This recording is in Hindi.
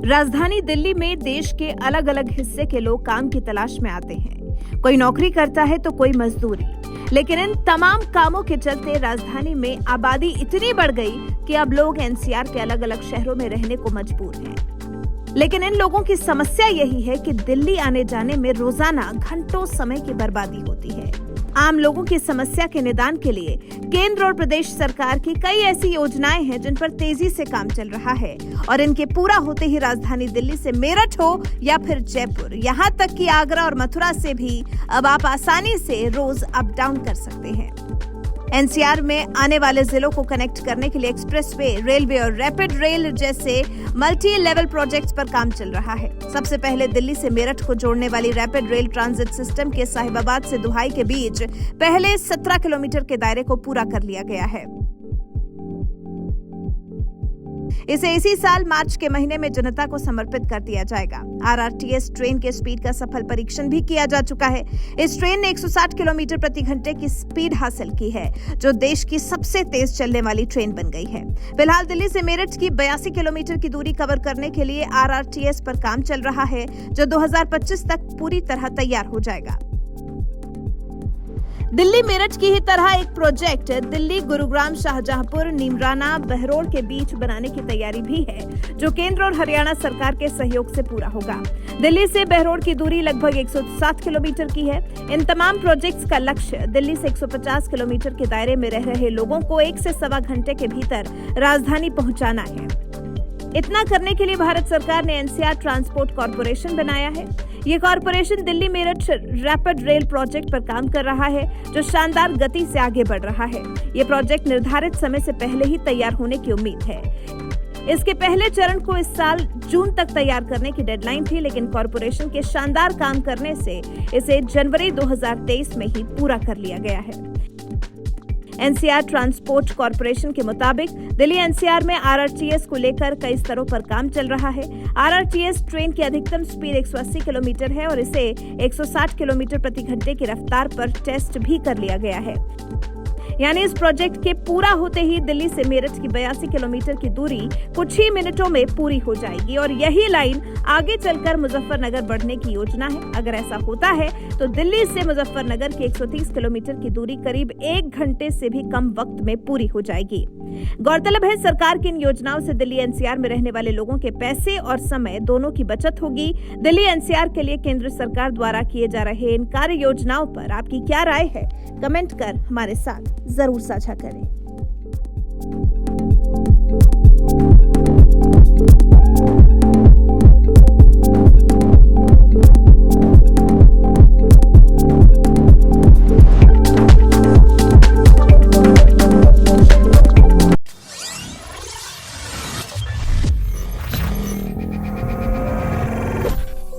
राजधानी दिल्ली में देश के अलग अलग हिस्से के लोग काम की तलाश में आते हैं। कोई नौकरी करता है तो कोई मजदूरी। लेकिन इन तमाम कामों के चलते राजधानी में आबादी इतनी बढ़ गई कि अब लोग एनसीआर के अलग अलग शहरों में रहने को मजबूर हैं। लेकिन इन लोगों की समस्या यही है कि दिल्ली आने जाने में रोजाना घंटों समय की बर्बादी होती है। आम लोगों की समस्या के निदान के लिए केंद्र और प्रदेश सरकार की कई ऐसी योजनाएं हैं जिन पर तेजी से काम चल रहा है और इनके पूरा होते ही राजधानी दिल्ली से मेरठ हो या फिर जयपुर, यहाँ तक कि आगरा और मथुरा से भी अब आप आसानी से रोज अप डाउन कर सकते हैं। एनसीआर में आने वाले जिलों को कनेक्ट करने के लिए एक्सप्रेसवे, रेलवे और रैपिड रेल जैसे मल्टी लेवल प्रोजेक्ट्स पर काम चल रहा है। सबसे पहले दिल्ली से मेरठ को जोड़ने वाली रैपिड रेल ट्रांजिट सिस्टम के साहिबाबाद से दुहाई के बीच पहले 17 किलोमीटर के दायरे को पूरा कर लिया गया है। इसे इसी साल मार्च के महीने में जनता को समर्पित कर दिया जाएगा। आरआरटीएस ट्रेन के स्पीड का सफल परीक्षण भी किया जा चुका है। इस ट्रेन ने 160 किलोमीटर प्रति घंटे की स्पीड हासिल की है, जो देश की सबसे तेज चलने वाली ट्रेन बन गई है। फिलहाल दिल्ली से मेरठ की 82 किलोमीटर की दूरी कवर करने के लिए आरआरटीएस पर काम चल रहा है, जो 2025 तक पूरी तरह तैयार हो जाएगा। दिल्ली मेरठ की ही तरह एक प्रोजेक्ट दिल्ली गुरुग्राम शाहजहांपुर नीमराना बहरोड़ के बीच बनाने की तैयारी भी है, जो केंद्र और हरियाणा सरकार के सहयोग से पूरा होगा। दिल्ली से बहरोड़ की दूरी लगभग 107 किलोमीटर की है। इन तमाम प्रोजेक्ट्स का लक्ष्य दिल्ली से 150 किलोमीटर के दायरे में रह रहे लोगों को 1 से सवा घंटे के भीतर राजधानी पहुंचाना है। इतना करने के लिए भारत सरकार ने एनसीआर ट्रांसपोर्ट कॉर्पोरेशन बनाया है। ये corporation Delhi Meerut rapid rail project पर काम कर रहा है, जो शानदार गति से आगे बढ़ रहा है। ये प्रोजेक्ट निर्धारित समय से पहले ही तैयार होने की उम्मीद है। इसके पहले चरण को इस साल जून तक तैयार करने की डेडलाइन थी, लेकिन कॉर्पोरेशन के शानदार काम करने से इसे जनवरी 2023 में ही पूरा कर लिया गया है। एनसीआर ट्रांसपोर्ट कॉर्पोरेशन के मुताबिक दिल्ली एनसीआर में आरआरटीएस को लेकर कई स्तरों पर काम चल रहा है। आरआरटीएस ट्रेन की अधिकतम स्पीड 180 किलोमीटर है और इसे 160 किलोमीटर प्रति घंटे की रफ्तार पर टेस्ट भी कर लिया गया है। यानी इस प्रोजेक्ट के पूरा होते ही दिल्ली से मेरठ की 82 किलोमीटर की दूरी कुछ ही मिनटों में पूरी हो जाएगी और यही लाइन आगे चलकर मुजफ्फरनगर बढ़ने की योजना है। अगर ऐसा होता है तो दिल्ली से मुजफ्फरनगर की 130 किलोमीटर की दूरी करीब 1 घंटे से भी कम वक्त में पूरी हो जाएगी। गौरतलब है, सरकार की इन योजनाओं से दिल्ली एनसीआर में रहने वाले लोगों के पैसे और समय दोनों की बचत होगी। दिल्ली एनसीआर के लिए केंद्र सरकार द्वारा किए जा रहे इन कार्य योजनाओं पर आपकी क्या राय है? कमेंट कर हमारे साथ जरूर साझा करें।